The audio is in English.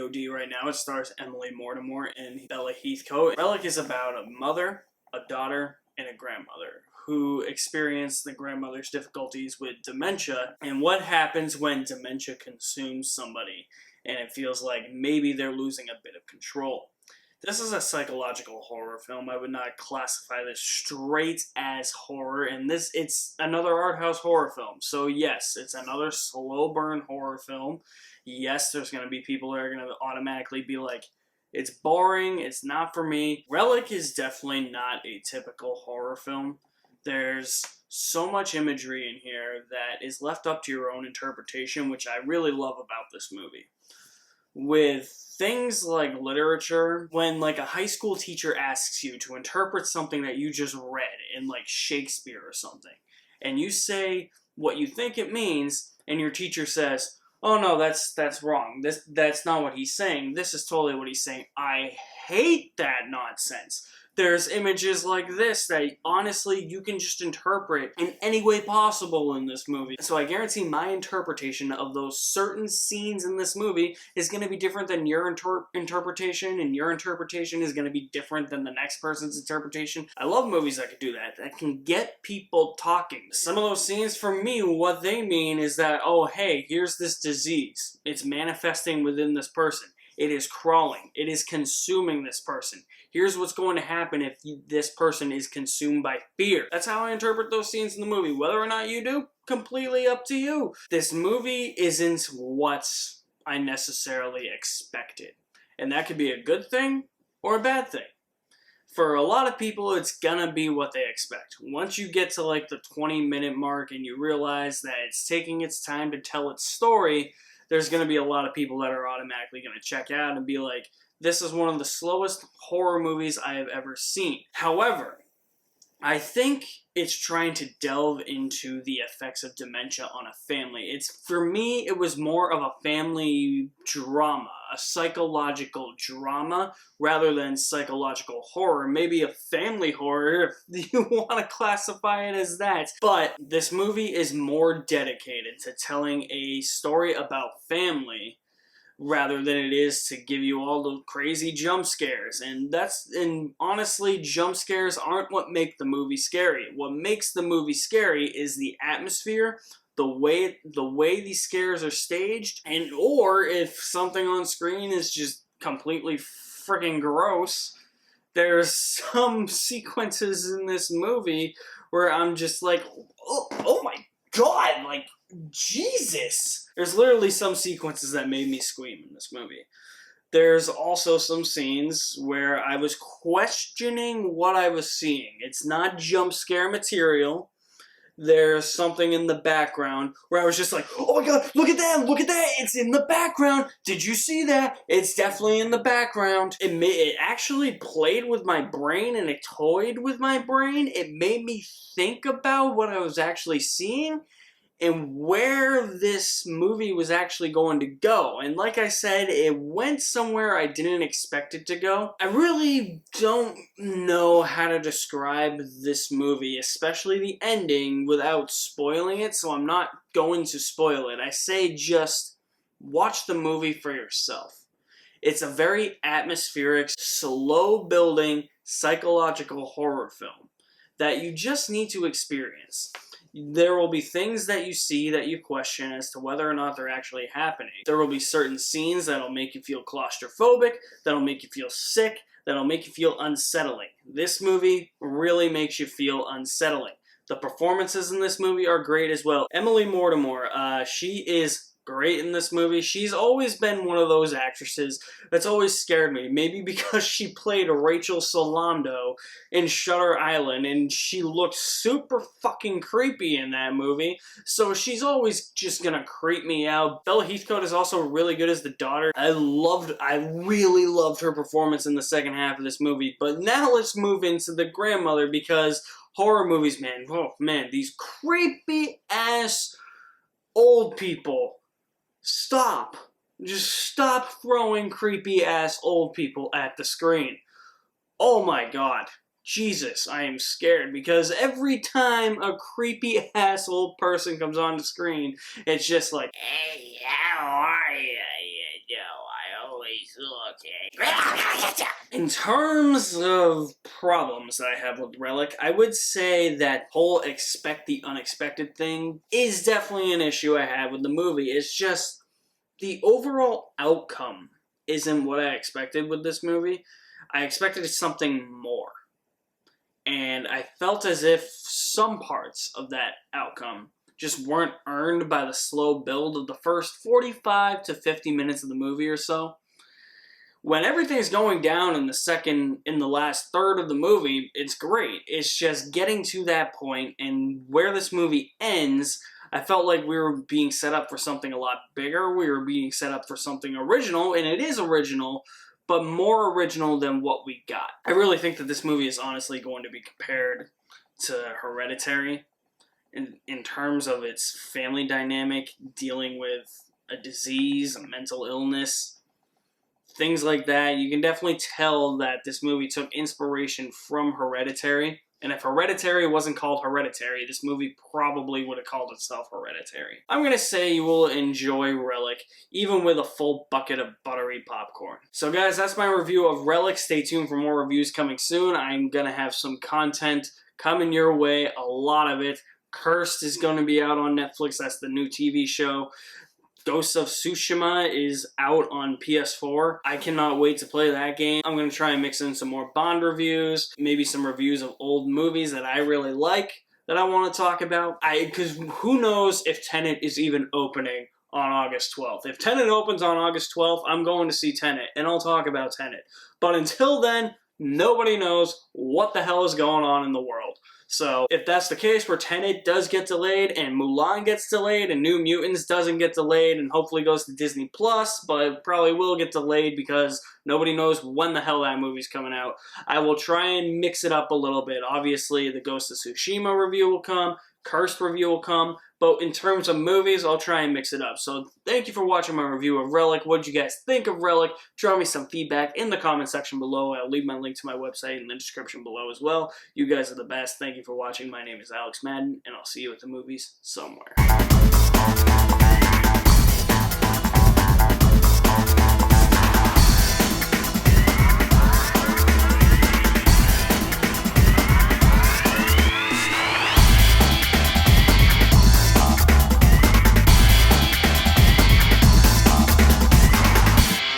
VOD right now. It stars Emily Mortimer and Bella Heathcote. Relic is about a mother, a daughter, and a grandmother who experience the grandmother's difficulties with dementia and what happens when dementia consumes somebody and it feels like maybe they're losing a bit of control. This is a psychological horror film. I would not classify this straight as horror, and it's another art house horror film. So yes, it's another slow burn horror film. Yes, there's going to be people that are going to automatically be like, it's boring, it's not for me. Relic is definitely not a typical horror film. There's so much imagery in here that is left up to your own interpretation, which I really love about this movie. With things like literature, when like a high school teacher asks you to interpret something that you just read in like Shakespeare or something, and you say what you think it means, and your teacher says, oh no, that's wrong. That's not what he's saying. This is totally what he's saying. I hate that nonsense. There's images like this that honestly you can just interpret in any way possible in this movie. So I guarantee my interpretation of those certain scenes in this movie is going to be different than your interpretation, and your interpretation is going to be different than the next person's interpretation. I love movies that can do that, that can get people talking. Some of those scenes, for me, what they mean is that, oh hey, here's this disease. It's manifesting within this person. It is crawling. It is consuming this person. Here's what's going to happen if this person is consumed by fear. That's how I interpret those scenes in the movie. Whether or not you do, completely up to you. This movie isn't what I necessarily expected. And that could be a good thing or a bad thing. For a lot of people, it's gonna be what they expect. Once you get to like the 20-minute mark and you realize that it's taking its time to tell its story, there's going to be a lot of people that are automatically going to check out and be like, this is one of the slowest horror movies I have ever seen. However, I think it's trying to delve into the effects of dementia on a family. For me, it was more of a family drama, a psychological drama, rather than psychological horror. Maybe a family horror, if you want to classify it as that. But this movie is more dedicated to telling a story about family rather than it is to give you all the crazy jump scares. And honestly, jump scares aren't what make the movie scary. What makes the movie scary is the atmosphere, the way these scares are staged, and or if something on screen is just completely freaking gross. There's some sequences in this movie where I'm just like, oh my god, like, Jesus! There's literally some sequences that made me scream in this movie. There's also some scenes where I was questioning what I was seeing. It's not jump scare material. There's something in the background where I was just like, oh my god, look at that, it's in the background. Did you see that? It's definitely in the background. It actually played with my brain and it toyed with my brain. It made me think about what I was actually seeing and where this movie was actually going to go. And like I said, it went somewhere I didn't expect it to go. I really don't know how to describe this movie, especially the ending, without spoiling it, so I'm not going to spoil it. I say just watch the movie for yourself. It's a very atmospheric, slow-building, psychological horror film that you just need to experience. There will be things that you see that you question as to whether or not they're actually happening. There will be certain scenes that'll make you feel claustrophobic, that'll make you feel sick, that'll make you feel unsettling. This movie really makes you feel unsettling. The performances in this movie are great as well. Emily Mortimer, she is great in this movie. She's always been one of those actresses that's always scared me. Maybe because she played Rachel Solando in Shutter Island, and she looked super fucking creepy in that movie, so she's always just gonna creep me out. Bella Heathcote is also really good as the daughter. I really loved her performance in the second half of this movie. But now let's move into the grandmother, because horror movies, man, oh man, these creepy ass old people. Stop. Just stop throwing creepy-ass old people at the screen. Oh my god. Jesus, I am scared, because every time a creepy-ass old person comes on the screen, it's just like, hey, how are you? You know, I always looking. In terms of problems that I have with Relic, I would say that whole expect the unexpected thing is definitely an issue I have with the movie. It's just the overall outcome isn't what I expected with this movie. I expected something more. And I felt as if some parts of that outcome just weren't earned by the slow build of the first 45 to 50 minutes of the movie or so. When everything's going down in the last third of the movie, it's great. It's just getting to that point and where this movie ends, I felt like we were being set up for something a lot bigger. We were being set up for something original, and it is original, but more original than what we got. I really think that this movie is honestly going to be compared to Hereditary in terms of its family dynamic, dealing with a disease, a mental illness, things like that. You can definitely tell that this movie took inspiration from Hereditary. And if Hereditary wasn't called Hereditary, this movie probably would have called itself Hereditary. I'm going to say you will enjoy Relic, even with a full bucket of buttery popcorn. So guys, that's my review of Relic. Stay tuned for more reviews coming soon. I'm going to have some content coming your way, a lot of it. Cursed is going to be out on Netflix. That's the new TV show. Ghost of Tsushima is out on PS4. I cannot wait to play that game. I'm going to try and mix in some more Bond reviews, maybe some reviews of old movies that I really like that I want to talk about. Because who knows if Tenet is even opening on August 12th. If Tenet opens on August 12th, I'm going to see Tenet, and I'll talk about Tenet. But until then, nobody knows what the hell is going on in the world. So if that's the case where Tenet does get delayed and Mulan gets delayed and New Mutants doesn't get delayed and hopefully goes to Disney Plus, but it probably will get delayed because nobody knows when the hell that movie's coming out, I will try and mix it up a little bit. Obviously, the Ghost of Tsushima review will come, Cursed review will come, but in terms of movies, I'll try and mix it up. So thank you for watching my review of Relic. What did you guys think of Relic? Drop me some feedback in the comment section below. I'll leave my link to my website in the description below as well. You guys are the best. Thank you for watching. My name is Alex Madden, and I'll see you at the movies somewhere.